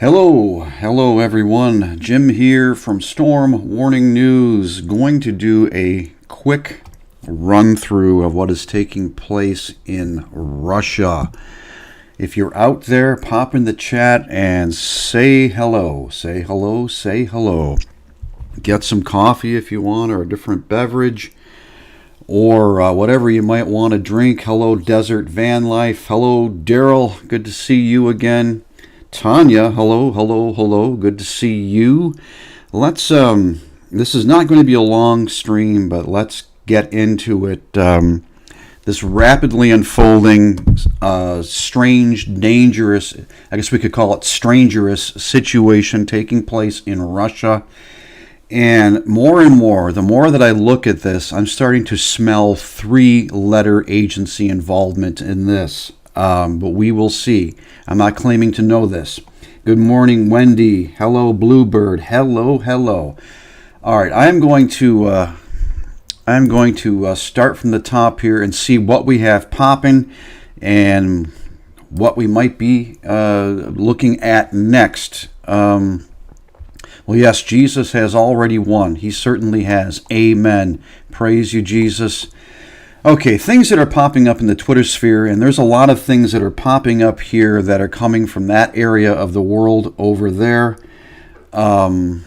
Hello everyone. Jim here from Storm Warning News. Going to do a quick run through of what is taking place in Russia. If you're out there, pop in the chat and say hello. Say hello, say hello. Get some coffee if you want, or a different beverage, or whatever you might want to drink. Hello, Desert Van Life. Hello, Daryl. Good to see you again. Tanya, hello. Good to see you. Let's, this is not going to be a long stream, but let's get into it. This rapidly unfolding, strange, dangerous, I guess we could call it strangerous situation taking place in Russia. And more, the more that I look at this, I'm starting to smell three-letter agency involvement in this. But we will see. I'm not claiming to know this. Good morning, Wendy. Hello, Bluebird. Hello. All right, I'm going to start from the top here and see what we have popping and what we might be looking at next. Well, yes, Jesus has already won. He certainly has. Amen. Praise you, Jesus. Okay, things that are popping up in the Twitter sphere, and there's a lot of things that are popping up here that are coming from that area of the world over there. According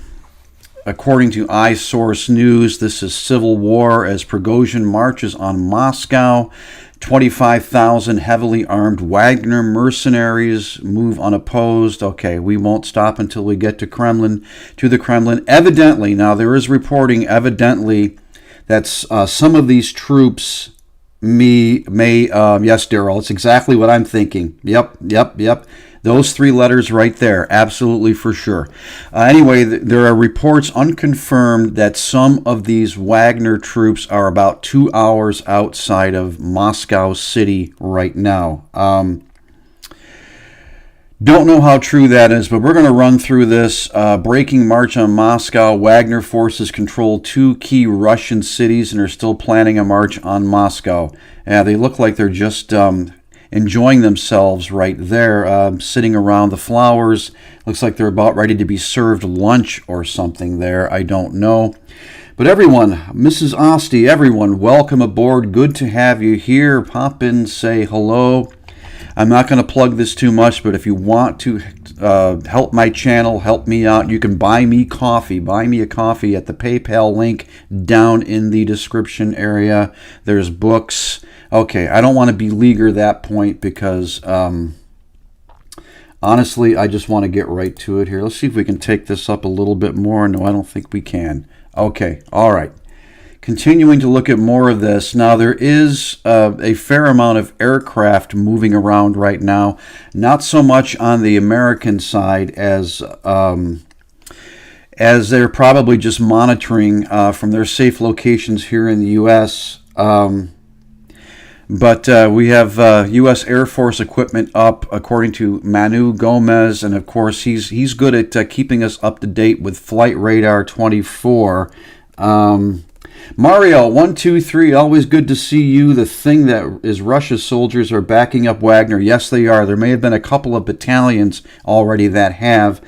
to iSource News, this is civil war as Prigozhin marches on Moscow. 25,000 heavily armed Wagner mercenaries move unopposed. Okay, we won't stop until we get to the Kremlin. Evidently, now there is reporting, evidently, that's some of these troops yes, Daryl, it's exactly what I'm thinking. Yep. Those three letters right there, absolutely for sure. Anyway, there are reports unconfirmed that some of these Wagner troops are about 2 hours outside of Moscow City right now. Don't know how true that is, but we're going to run through this. Breaking march on Moscow. Wagner forces control 2 key Russian cities and are still planning a march on Moscow. They look like they're just enjoying themselves right there, sitting around the flowers. Looks like they're about ready to be served lunch or something there. I don't know. But everyone, Mrs. Osti, everyone, welcome aboard. Good to have you here. Pop in, say hello. I'm not going to plug this too much, but if you want to help my channel, help me out, you can buy me coffee. Buy me a coffee at the PayPal link down in the description area. There's books. Okay, I don't want to beleaguer that point because, honestly, I just want to get right to it here. Let's see if we can take this up a little bit more. No, I don't think we can. Okay, all right. Continuing to look at more of this. Now, there is a fair amount of aircraft moving around right now. Not so much on the American side as they're probably just monitoring from their safe locations here in the U.S. But we have U.S. Air Force equipment up, according to Manu Gomez, and of course he's good at keeping us up to date with Flight Radar 24. Mario, 123, always good to see you. The thing that is Russia's soldiers are backing up Wagner. Yes, they are. There may have been a couple of battalions already that have.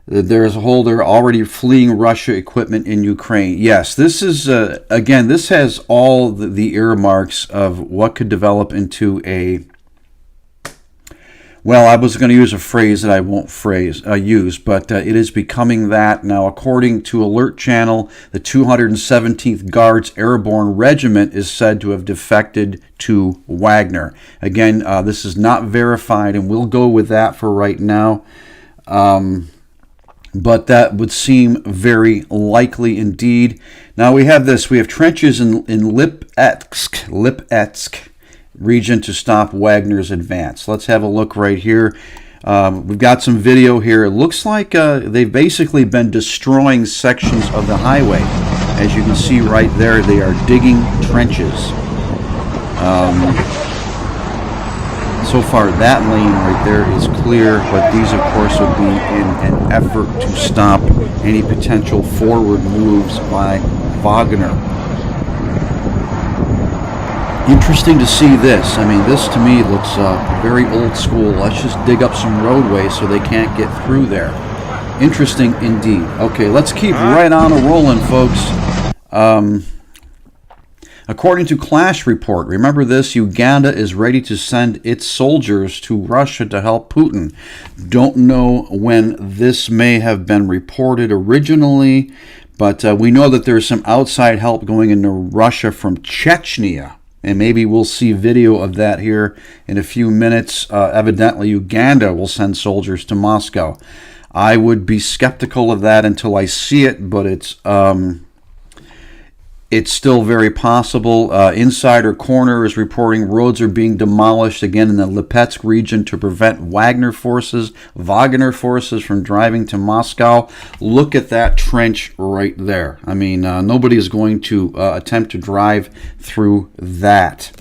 There's a whole, they're already fleeing Russia equipment in Ukraine. Yes, this is, again, this has all the earmarks of what could develop into a, well, I was going to use a phrase that I won't use, but it is becoming that. Now, according to Alert Channel, the 217th Guards Airborne Regiment is said to have defected to Wagner. Again, this is not verified, and we'll go with that for right now. But that would seem very likely indeed. Now, we have this. We have trenches in Lipetsk region to stop Wagner's advance. Let's have a look right here. We've got some video here. It looks like they've basically been destroying sections of the highway. As you can see right there, they are digging trenches. So far, that lane right there is clear, but these, of course, would be in an effort to stop any potential forward moves by Wagner. Interesting to see this. I mean, this to me looks very old school. Let's just dig up some roadways so they can't get through there. Interesting indeed. Okay, let's keep right on a rolling, folks. According to Clash Report, remember this, Uganda is ready to send its soldiers to Russia to help Putin. Don't know when this may have been reported originally, but we know that there's some outside help going into Russia from Chechnya. And maybe we'll see video of that here in a few minutes. Evidently, Uganda will send soldiers to Moscow. I would be skeptical of that until I see it, but it's still very possible. Insider Corner is reporting roads are being demolished again in the Lipetsk region to prevent Wagner forces from driving to Moscow. Look at that trench right there. I mean, nobody is going to attempt to drive through that.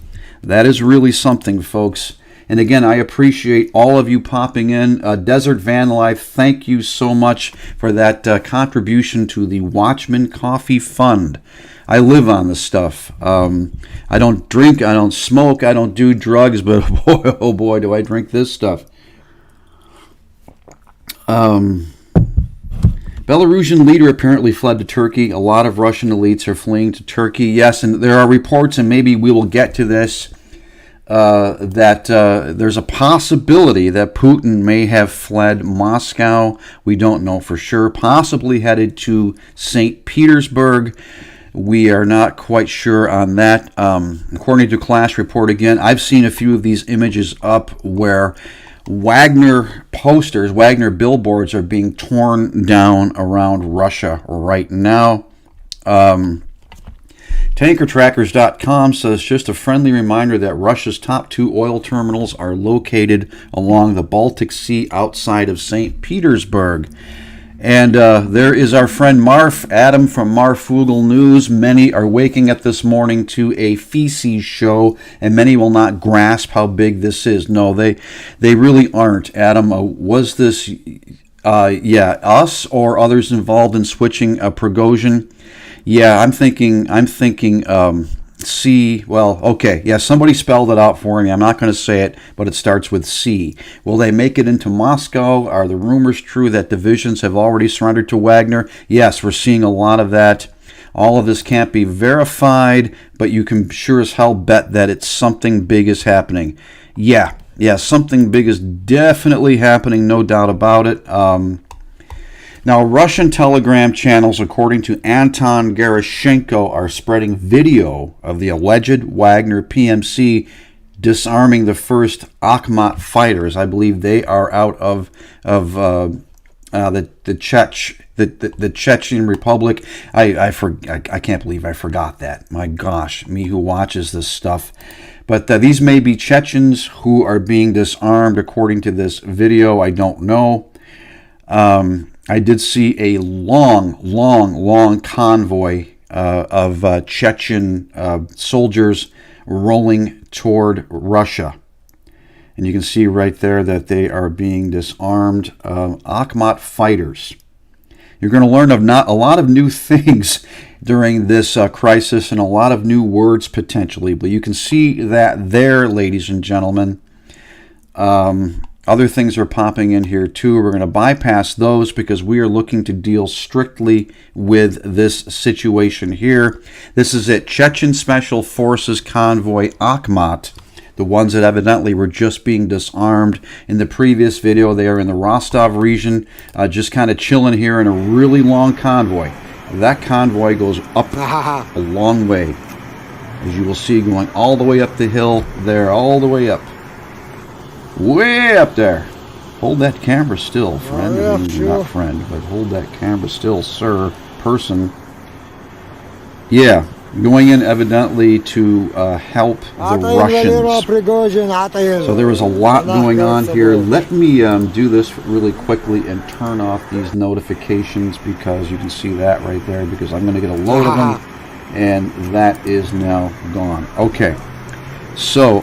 That is really something, folks. And again, I appreciate all of you popping in. Desert Van Life, thank you so much for that contribution to the Watchman Coffee Fund. I live on this stuff. I don't drink, I don't smoke, I don't do drugs, but boy, oh boy, do I drink this stuff. Belarusian leader apparently fled to Turkey. A lot of Russian elites are fleeing to Turkey. Yes, and there are reports, and maybe we will get to this, that there's a possibility that Putin may have fled Moscow. We don't know for sure. Possibly headed to St. Petersburg. We are not quite sure on that. According to Clash Report, again, I've seen a few of these images up where Wagner posters, Wagner billboards are being torn down around Russia right now. TankerTrackers.com says, just a friendly reminder that Russia's top 2 oil terminals are located along the Baltic Sea outside of St. Petersburg. And there is our friend Marf, Adam from Marfoogle News. Many are waking up this morning to a feces show, and many will not grasp how big this is. No, they really aren't. Adam, was this, us or others involved in switching Prigozhin? Yeah, I'm thinking. C. Well, okay. Yeah, somebody spelled it out for me. I'm not going to say it, but it starts with C. Will they make it into Moscow? Are the rumors true that divisions have already surrendered to Wagner? Yes, we're seeing a lot of that. All of this can't be verified, but you can sure as hell bet that it's something big is happening. Yeah, something big is definitely happening, no doubt about it. Now, Russian Telegram channels, according to Anton Gerashenko, are spreading video of the alleged Wagner PMC disarming the first Akhmat fighters. I believe they are out of the Chechen Republic. I can't believe I forgot that. My gosh, me who watches this stuff. But these may be Chechens who are being disarmed, according to this video. I don't know. I did see a long convoy of Chechen soldiers rolling toward Russia. And you can see right there that they are being disarmed. Akhmat fighters. You're going to learn of not a lot of new things during this crisis, and a lot of new words potentially. But you can see that there, ladies and gentlemen. Other things are popping in here too. We're going to bypass those because we are looking to deal strictly with this situation here. This is it. Chechen Special Forces Convoy Akhmat. The ones that evidently were just being disarmed. In the previous video, they are in the Rostov region, just kind of chilling here in a really long convoy. That convoy goes up a long way, as you will see, going all the way up the hill there, all the way up. Way up there. Hold that camera still, friend. Oh, yeah, sure. Not friend, but hold that camera still, sir, person. Yeah, going in evidently to help the Russians. So there was a lot going on here. Let me do this really quickly and turn off these notifications, because you can see that right there, because I'm going to get a load of them, and that is now gone. Okay, so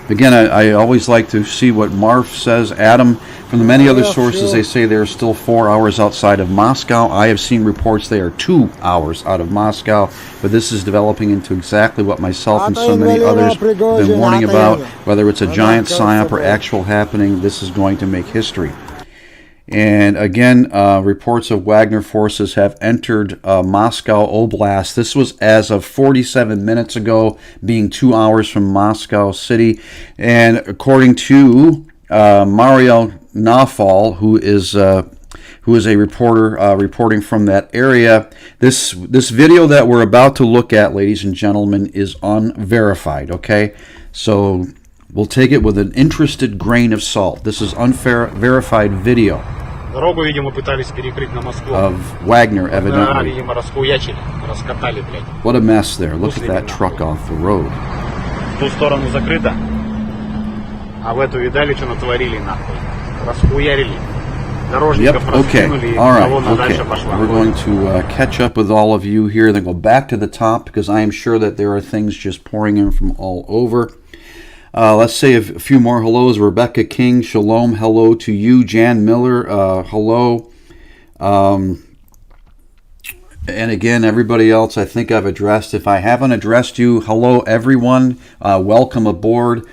Again, I always like to see what Marf says. Adam, from the many other sources, they say they're still 4 hours outside of Moscow. I have seen reports they are 2 hours out of Moscow, but this is developing into exactly what myself and so many others have been warning about. Whether it's a giant psyop or actual happening, this is going to make history. And again, reports of Wagner forces have entered Moscow Oblast. This was as of 47 minutes ago, being 2 hours from Moscow City. And according to Mario Nafal, who is a reporter reporting from that area, this video that we're about to look at, ladies and gentlemen, is unverified. Okay, so we'll take it with an interested grain of salt. This is unverified video of Wagner, evidently. What a mess there. Look at that truck off the road. Yep, okay, all right, okay. We're going to catch up with all of you here, then go back to the top, because I am sure that there are things just pouring in from all over. Let's say a few more hellos. Rebecca King, shalom, hello to you. Jan Miller, hello. And again, everybody else I think I've addressed. If I haven't addressed you, hello everyone. Welcome aboard.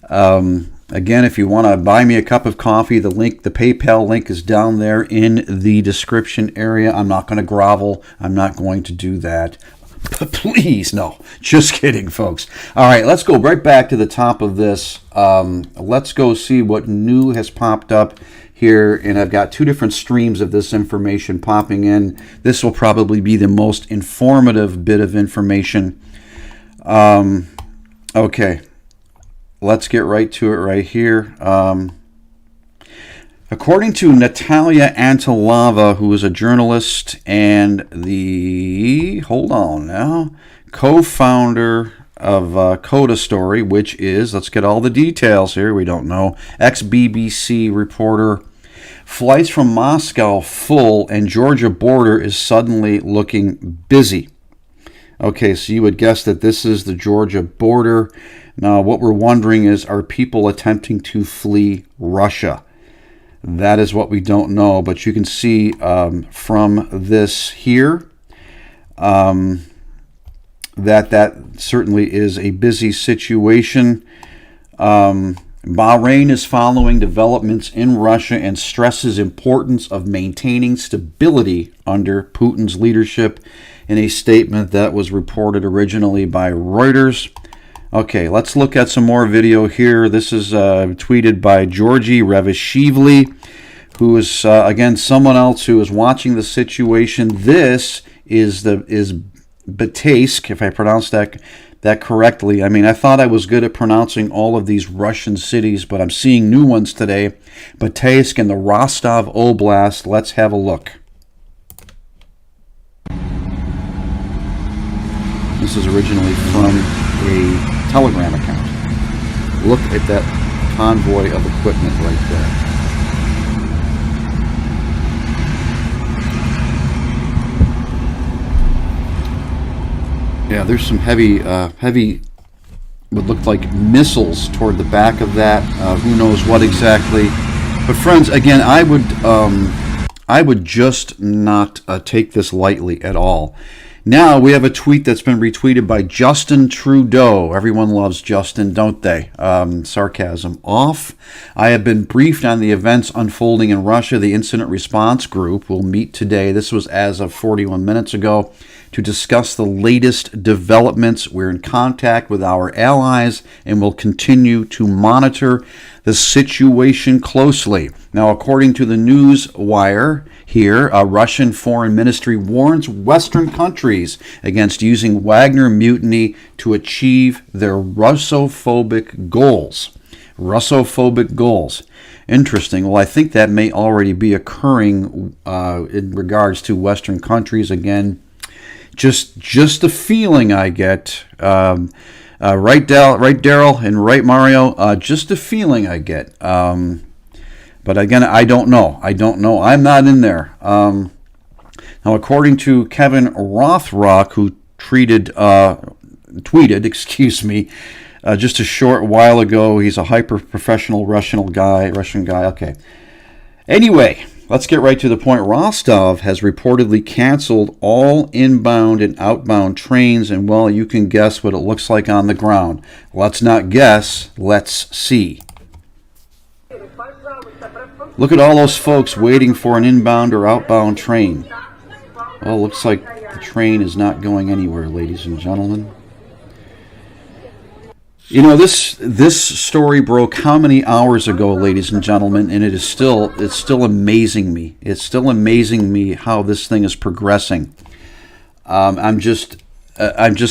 Again, if you want to buy me a cup of coffee, the PayPal link is down there in the description area. I'm not going to grovel. I'm not going to do that. Please, no. Just kidding, folks. All right, let's go right back to the top of this. Let's go see what new has popped up here. And I've got 2 different streams of this information popping in. This will probably be the most informative bit of information. Okay, let's get right to it right here. According to Natalia Antilova, who is a journalist and the, hold on now, co-founder of Coda Story, which is, let's get all the details here, we don't know, ex-BBC reporter, flights from Moscow full and Georgia border is suddenly looking busy. Okay, so you would guess that this is the Georgia border. Now, what we're wondering is, are people attempting to flee Russia? That is what we don't know, but you can see from this here that certainly is a busy situation. Bahrain is following developments in Russia and stresses importance of maintaining stability under Putin's leadership in a statement that was reported originally by Reuters. Okay, let's look at some more video here. This is tweeted by Georgy Revishvili, who is, again, someone else who is watching the situation. This is Bataysk, if I pronounced that correctly. I mean, I thought I was good at pronouncing all of these Russian cities, but I'm seeing new ones today. Bataysk in the Rostov Oblast. Let's have a look. This is originally from a Telegram account. Look at that convoy of equipment right there. Yeah, there's some heavy, what looked like missiles toward the back of that. Who knows what exactly? But friends, again, I would just not take this lightly at all. Now we have a tweet that's been retweeted by Justin Trudeau. Everyone loves Justin, don't they? Sarcasm off. I have been briefed on the events unfolding in Russia. The Incident Response Group will meet today. This was as of 41 minutes ago to discuss the latest developments. We're in contact with our allies and will continue to monitor the situation closely. Now, according to the news wire here, a Russian foreign ministry warns Western countries against using Wagner mutiny to achieve their Russophobic goals. Russophobic goals. Interesting. Well, I think that may already be occurring in regards to Western countries. Again, just the feeling I get. Right, Daryl, and right, Mario. Just the feeling I get. But again, I don't know. I'm not in there. Now, according to Kevin Rothrock, who tweeted, just a short while ago. He's a hyper-professional Russian guy. Okay. Anyway, let's get right to the point. Rostov has reportedly canceled all inbound and outbound trains, and, well, you can guess what it looks like on the ground. Let's not guess. Let's see. Look at all those folks waiting for an inbound or outbound train. Well, looks like the train is not going anywhere, ladies and gentlemen. You know, this story broke how many hours ago, ladies and gentlemen, and it's still amazing me. It's still amazing me how this thing is progressing. I'm just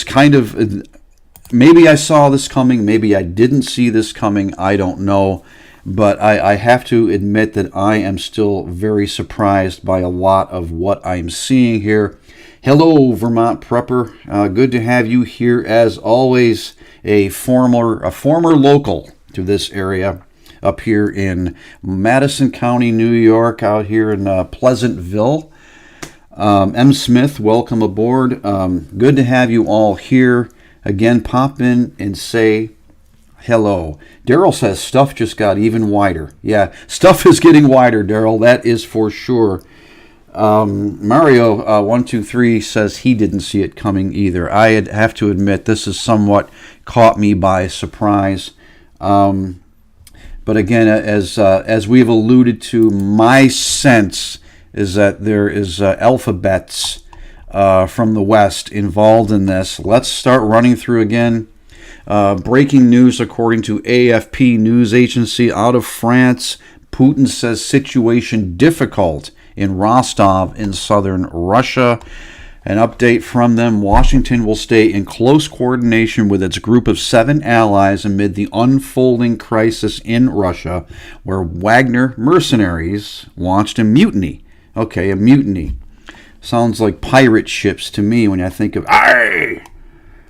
kind of, maybe I saw this coming, maybe I didn't see this coming, I don't know. But I have to admit that I am still very surprised by a lot of what I'm seeing here. Hello, Vermont Prepper. Good to have you here as always. A former local to this area up here in Madison County, New York, out here in Pleasantville. M. Smith, welcome aboard. Good to have you all here. Again, pop in and say hello. Daryl says stuff just got even wider. Yeah, stuff is getting wider, Daryl. That is for sure. Mario123 says he didn't see it coming either. I have to admit this is somewhat caught me by surprise. But again, as we've alluded to, my sense is that there is alphabets from the West involved in this. Let's start running through again. Breaking news according to AFP news agency out of France. Putin says situation difficult in Rostov in southern Russia. An update from them. Washington will stay in close coordination with its group of 7 allies amid the unfolding crisis in Russia, where Wagner mercenaries launched a mutiny. Okay, a mutiny. Sounds like pirate ships to me when I think of, aye,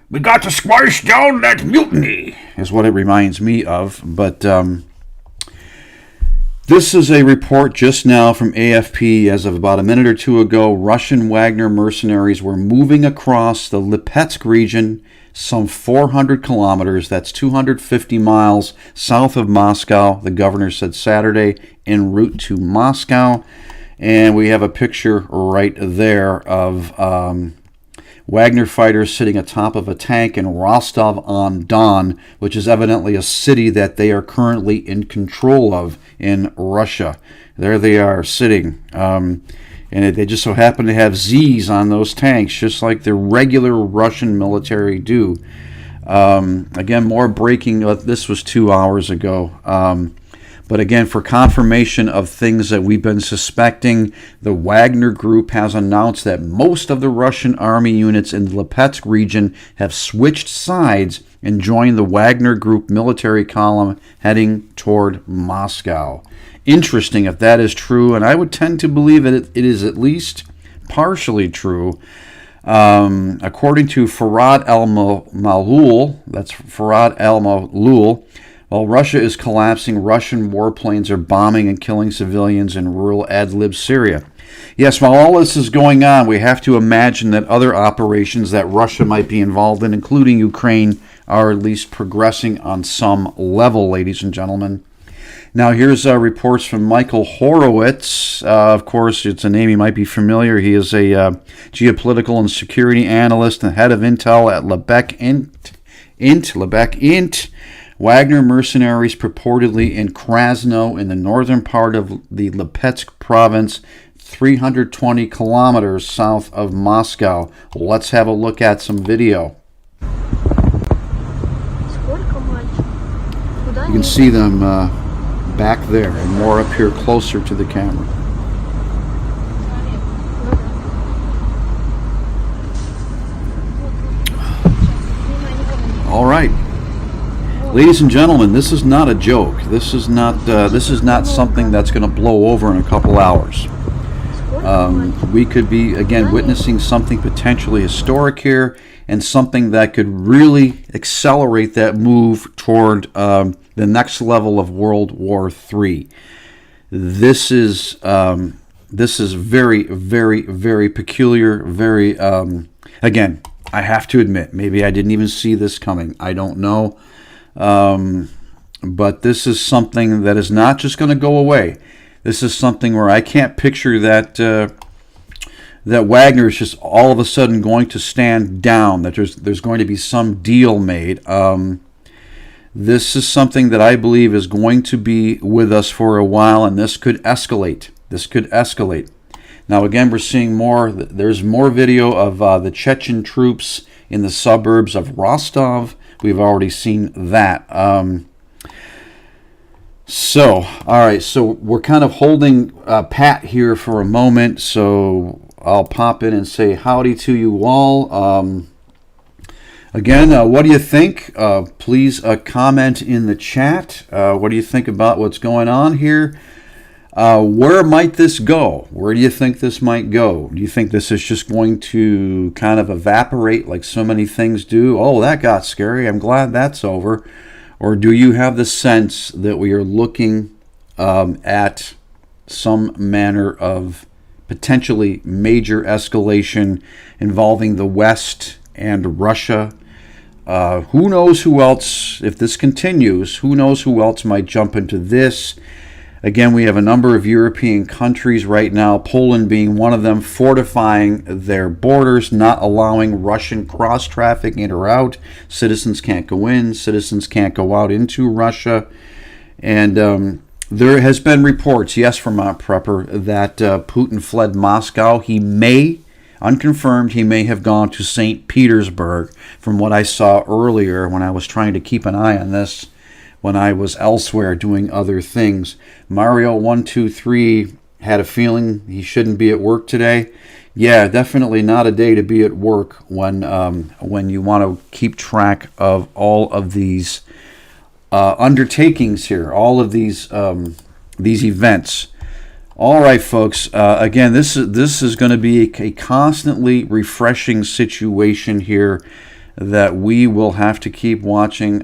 we got to squash down that mutiny, is what it reminds me of. But this is a report just now from AFP as of about a minute or two ago. Russian Wagner mercenaries were moving across the Lipetsk region, some 400 kilometers, that's 250 miles south of Moscow, the governor said Saturday, en route to Moscow. And we have a picture right there of Wagner fighters sitting atop of a tank in Rostov-on-Don, which is evidently a city that they are currently in control of in Russia. There they are sitting. And they just so happen to have Z's on those tanks, just like the regular Russian military do. Again, more breaking. This was 2 hours ago. But again, for confirmation of things that we've been suspecting, the Wagner Group has announced that most of the Russian army units in the Lipetsk region have switched sides and joined the Wagner Group military column heading toward Moscow. Interesting if that is true, and I would tend to believe it is at least partially true. According to Farad al-Malul, that's Farad al-Malul, while Russia is collapsing, Russian warplanes are bombing and killing civilians in rural Idlib, Syria. Yes, while all this is going on, we have to imagine that other operations that Russia might be involved in, including Ukraine, are at least progressing on some level, ladies and gentlemen. Now, here's reports from Michael Horowitz. Of course, it's a name you might be familiar. He is a geopolitical and security analyst and head of intel at Lebec Int. Wagner mercenaries purportedly in Krasno in the northern part of the Lipetsk province, 320 kilometers south of Moscow. Let's have a look at some video. You can see them back there and more up here closer to the camera. All right. Ladies and gentlemen, this is not a joke. This is not something that's going to blow over in a couple hours. We could be, again, witnessing something potentially historic here and something that could really accelerate that move toward the next level of World War III. This is very, very, very peculiar, very, again, I have to admit, maybe I didn't even see this coming. I don't know. But this is something that is not just going to go away. This is something where I can't picture that that Wagner is just all of a sudden going to stand down, that there's going to be some deal made. This is something that I believe is going to be with us for a while, and this could escalate. This could escalate. Now, again, we're seeing more. There's more video of the Chechen troops in the suburbs of Rostov. We've already seen that. All right, so we're kind of holding pat here for a moment, so I'll pop in and say howdy to you all. Again, what do you think? Please comment in the chat. What do you think about what's going on here? Where might this go? Where do you think this might go? Do you think this is just going to kind of evaporate like so many things do? Oh, that got scary. I'm glad that's over. Or do you have the sense that we are looking at some manner of potentially major escalation involving the West and Russia? Who knows who else, if this continues, who knows who else might jump into this? Again, we have a number of European countries right now, Poland being one of them, fortifying their borders, not allowing Russian cross-traffic in or out. Citizens can't go in, citizens can't go out into Russia. And there has been reports, yes, from Mount Prepper, that Putin fled Moscow. He may, unconfirmed, he may have gone to St. Petersburg, from what I saw earlier when I was trying to keep an eye on this, when I was elsewhere doing other things. Mario123 had a feeling he shouldn't be at work today. Yeah, definitely not a day to be at work when you want to keep track of all of these undertakings here, all of these events. All right, folks. Again, this is going to be a constantly refreshing situation here that we will have to keep watching.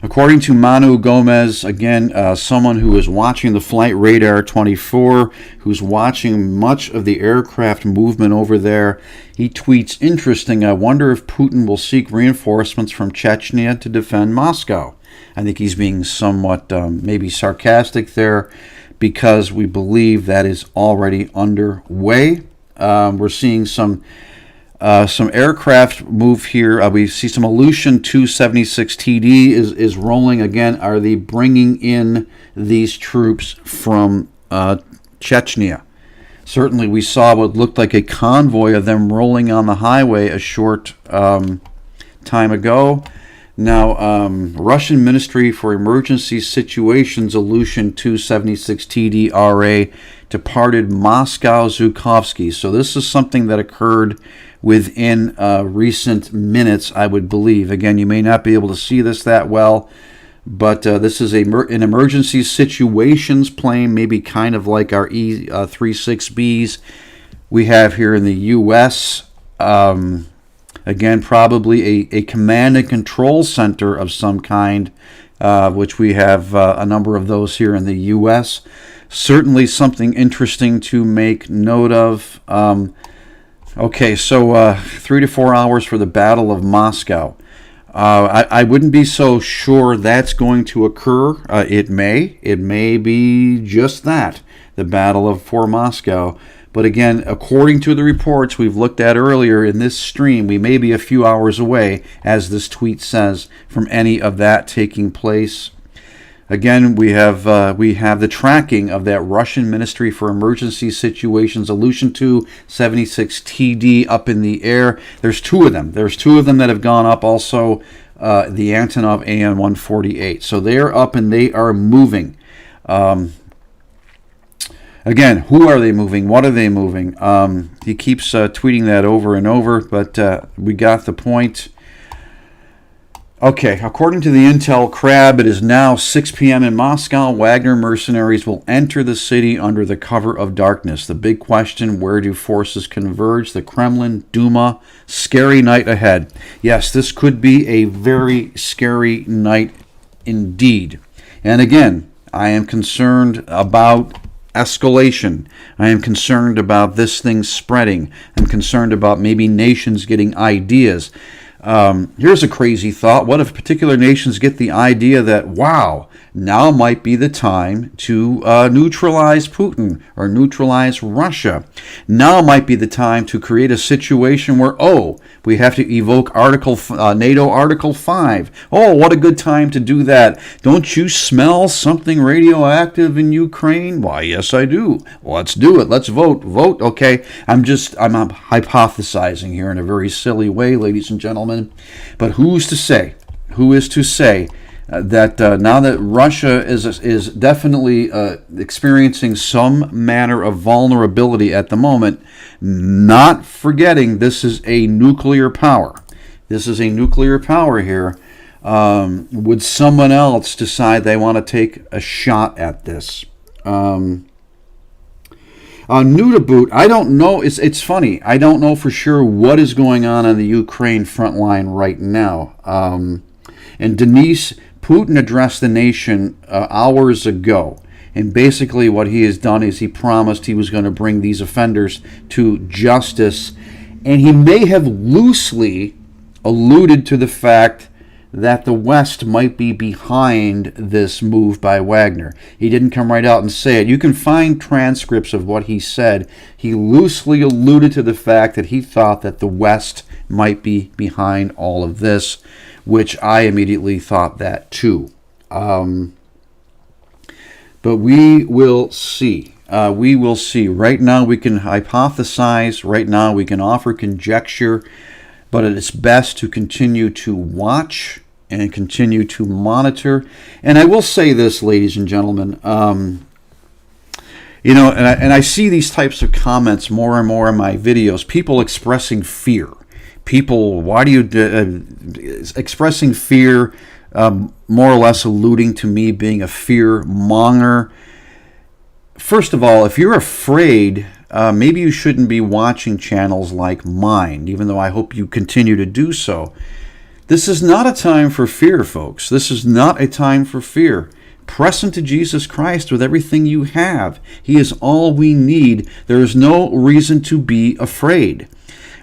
According to Manu Gomez, again, someone who is watching the Flight Radar 24, who's watching much of the aircraft movement over there, he tweets, "Interesting, I wonder if Putin will seek reinforcements from Chechnya to defend Moscow." I think he's being somewhat maybe sarcastic there, because we believe that is already underway. We're seeing some aircraft move here. We see some Ilyushin 276 TD is rolling again. Are they bringing in these troops from Chechnya? Certainly, we saw what looked like a convoy of them rolling on the highway a short time ago. Now, Russian Ministry for Emergency Situations Ilyushin 276 TD-RA departed Moscow Zhukovsky. So this is something that occurred within recent minutes, I would believe. Again, you may not be able to see this that well, but this is an emergency situations plane, maybe kind of like our E-36Bs we have here in the U.S. Again, probably a command and control center of some kind, which we have a number of those here in the U.S. Certainly something interesting to make note of. Okay, so 3 to 4 hours for the Battle of Moscow. I wouldn't be so sure that's going to occur. It may be just that, the Battle for Moscow. But again, according to the reports we've looked at earlier in this stream, we may be a few hours away, as this tweet says, from any of that taking place. Again, we have the tracking of that Russian Ministry for Emergency Situations Ilyushin 276 TD up in the air. There's two of them. There's two of them that have gone up. Also, the Antonov AN-148. So they're up and they are moving. Again, who are they moving? What are they moving? He keeps tweeting that over and over, but we got the point. Okay, according to the Intel Crab, it is now 6 p.m. in Moscow. Wagner mercenaries will enter the city under the cover of darkness. The big question, where do forces converge? The Kremlin, Duma, scary night ahead. Yes, this could be a very scary night indeed. And again, I am concerned about escalation. I am concerned about this thing spreading. I'm concerned about maybe nations getting ideas. Here's a crazy thought. What if particular nations get the idea that, wow, now might be the time to neutralize Putin or neutralize Russia? Now might be the time to create a situation where, oh, we have to evoke NATO Article 5. Oh, what a good time to do that. Don't you smell something radioactive in Ukraine? Why, yes, I do. Let's do it. Let's vote. Vote, okay. I'm hypothesizing here in a very silly way, ladies and gentlemen. But who's to say? Who is to say that now that Russia is definitely experiencing some manner of vulnerability at the moment, not forgetting this is a nuclear power. This is a nuclear power here. Would someone else decide they want to take a shot at this? New to boot, I don't know. It's funny. I don't know for sure what is going on the Ukraine front line right now. And Denise, Putin addressed the nation hours ago. And basically what he has done is he promised he was going to bring these offenders to justice. And he may have loosely alluded to the fact that the West might be behind this move by Wagner. He didn't come right out and say it. You can find transcripts of what he said. He loosely alluded to the fact that he thought that the West might be behind all of this, which I immediately thought that too. But we will see. We will see. Right now we can hypothesize. Right now we can offer conjecture. But it's best to continue to watch and continue to monitor. And I will say this, ladies and gentlemen, and I see these types of comments more and more in my videos, people expressing fear. People, why do you, expressing fear, more or less alluding to me being a fear monger. First of all, if you're afraid, maybe you shouldn't be watching channels like mine, even though I hope you continue to do so. This is not a time for fear, folks. This is not a time for fear. Press into Jesus Christ with everything you have. He is all we need. There is no reason to be afraid.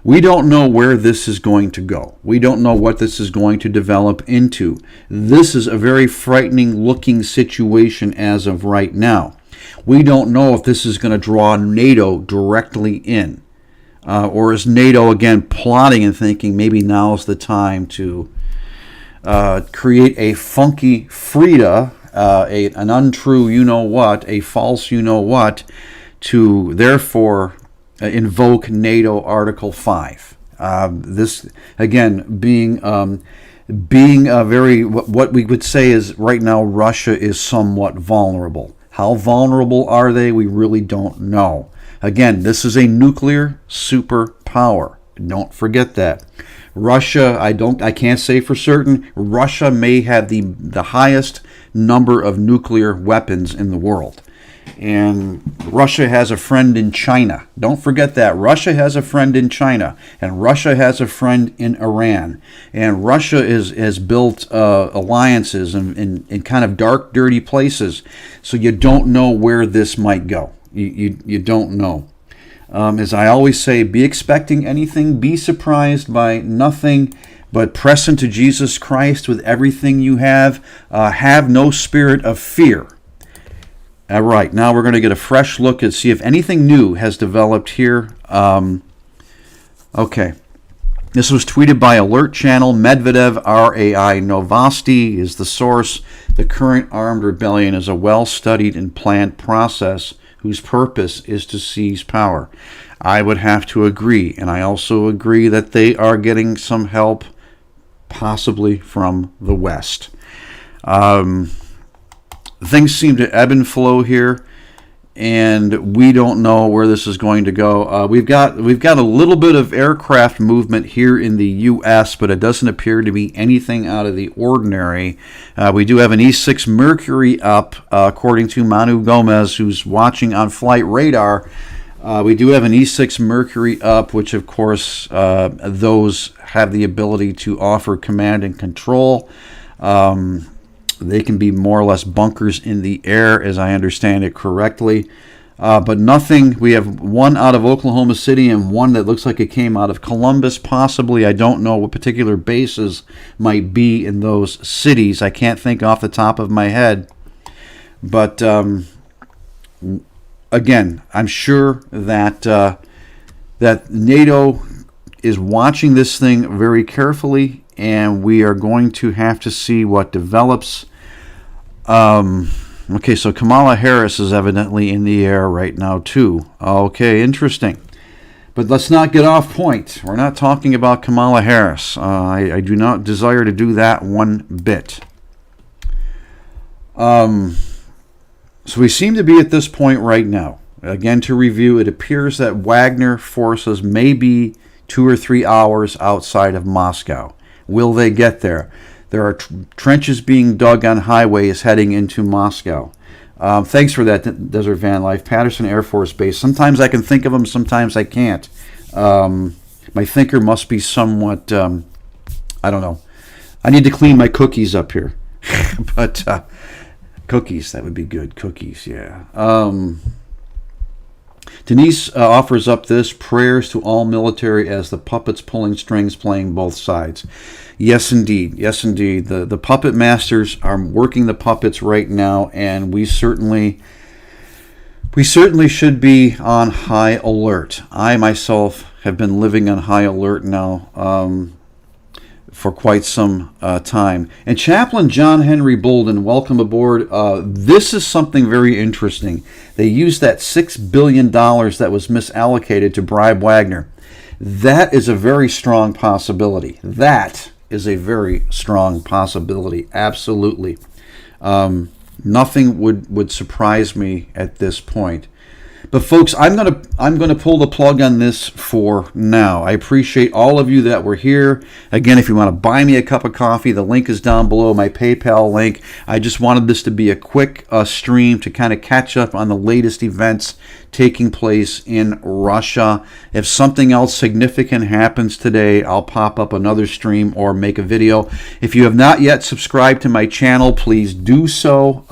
We don't know where this is going to go. We don't know what this is going to develop into. This is a very frightening looking situation as of right now. We don't know if this is going to draw NATO directly in. Or is NATO, again, plotting and thinking maybe now's the time to create a funky Frida, an untrue you-know-what, a false you-know-what, to therefore invoke NATO Article 5. This, again, being a very, what we would say is right now Russia is somewhat vulnerable. How vulnerable are they? We really don't know. Again, this is a nuclear superpower. Don't forget that. Russia, I can't say for certain. Russia may have the highest number of nuclear weapons in the world. And Russia has a friend in China. Don't forget that. Russia has a friend in China. And Russia has a friend in Iran. And Russia has built alliances in kind of dark, dirty places. So you don't know where this might go. You don't know. As I always say, be expecting anything. Be surprised by nothing. But press into Jesus Christ with everything you have. Have no spirit of fear. All right, now we're going to get a fresh look and see if anything new has developed here. Okay. This was tweeted by Alert Channel. Medvedev, RAI Novosti is the source. The current armed rebellion is a well-studied and planned process whose purpose is to seize power. I would have to agree, and I also agree that they are getting some help, possibly from the West. Things seem to ebb and flow here, and we don't know where this is going to go. We've got a little bit of aircraft movement here in the U.S., but it doesn't appear to be anything out of the ordinary. We do have an E-6 Mercury up, according to Manu Gomez, who's watching on flight radar. We do have an E-6 Mercury up, which, of course, those have the ability to offer command and control. They can be more or less bunkers in the air, as I understand it correctly. But nothing. We have one out of Oklahoma City and one that looks like it came out of Columbus, possibly. I don't know what particular bases might be in those cities. I can't think off the top of my head. But again, I'm sure that that NATO is watching this thing very carefully, and we are going to have to see what develops. Okay, so Kamala Harris is evidently in the air right now, too. Okay, interesting. But let's not get off point. We're not talking about Kamala Harris. I do not desire to do that one bit. So we seem to be at this point right now. Again, to review, it appears that Wagner forces may be 2 or 3 hours outside of Moscow. Will they get there? There are trenches being dug on highways heading into Moscow. Thanks for that, Desert Van Life. Patterson Air Force Base. Sometimes I can think of them, sometimes I can't. My thinker must be somewhat, I don't know. I need to clean my cookies up here. But cookies, that would be good. Cookies, yeah. Denise offers up this: prayers to all military as the puppets pulling strings, playing both sides. Yes, indeed. Yes, indeed. The puppet masters are working the puppets right now, and we certainly should be on high alert. I myself have been living on high alert now for quite some time. And Chaplain John Henry Bolden, welcome aboard. This is something very interesting. They used that $6 billion that was misallocated to bribe Wagner. That is a very strong possibility. That is a very strong possibility. Absolutely. Nothing would surprise me at this point. But folks, I'm gonna pull the plug on this for now. I appreciate all of you that were here. Again, if you want to buy me a cup of coffee, the link is down below, my PayPal link. I just wanted this to be a quick stream to kind of catch up on the latest events taking place in Russia. If something else significant happens today, I'll pop up another stream or make a video. If you have not yet subscribed to my channel, please do so.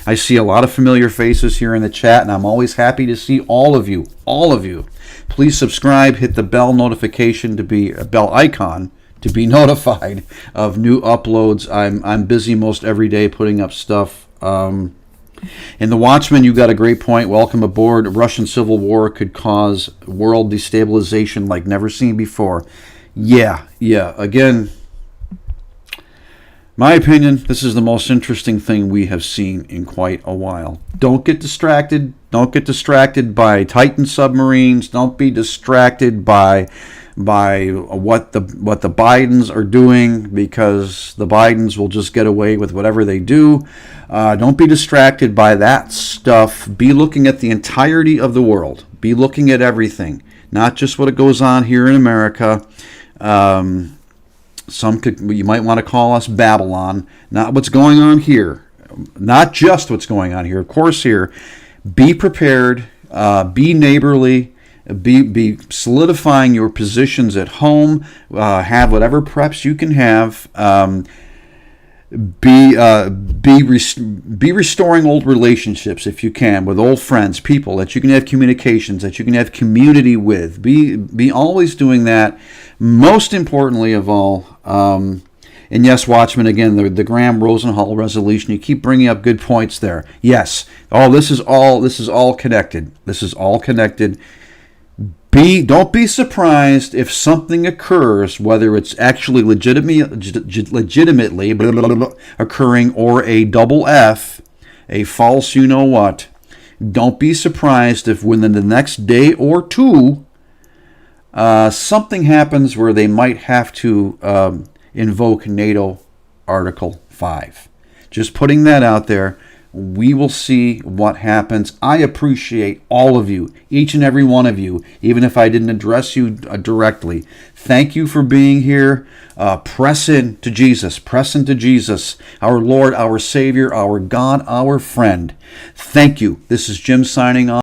I see a lot of familiar faces here in the chat, and I'm always happy to see all of you. All of you. Please subscribe, hit the bell notification to be a bell icon to be notified of new uploads. I'm busy most every day putting up stuff. In The Watchman, you got a great point. Welcome aboard. Russian civil war could cause world destabilization like never seen before. Yeah. Again, my opinion, this is the most interesting thing we have seen in quite a while. Don't get distracted. Don't get distracted by Titan submarines. Don't be distracted by what the Bidens are doing, because the Bidens will just get away with whatever they do. Don't be distracted by that stuff. Be looking at the entirety of the world. Be looking at everything, not just what goes on here in America. You might want to call us Babylon. Not what's going on here. Not just what's going on here. Of course, here. Be prepared. Be neighborly. Be solidifying your positions at home. Have whatever preps you can have. Be restoring old relationships if you can, with old friends, people that you can have communications, that you can have community with. Be always doing that. Most importantly of all, and yes, Watchmen, again, the Graham Rosenhall resolution. You keep bringing up good points there. Yes, this is all connected. This is all connected. Don't be surprised if something occurs, whether it's actually legitimately occurring or a double F, a false you know what. Don't be surprised if within the next day or two something happens where they might have to invoke NATO Article 5. Just putting that out there. We will see what happens. I appreciate all of you, each and every one of you, even if I didn't address you directly. Thank you for being here. Press in to Jesus. Press into Jesus, our Lord, our Savior, our God, our friend. Thank you. This is Jim signing off.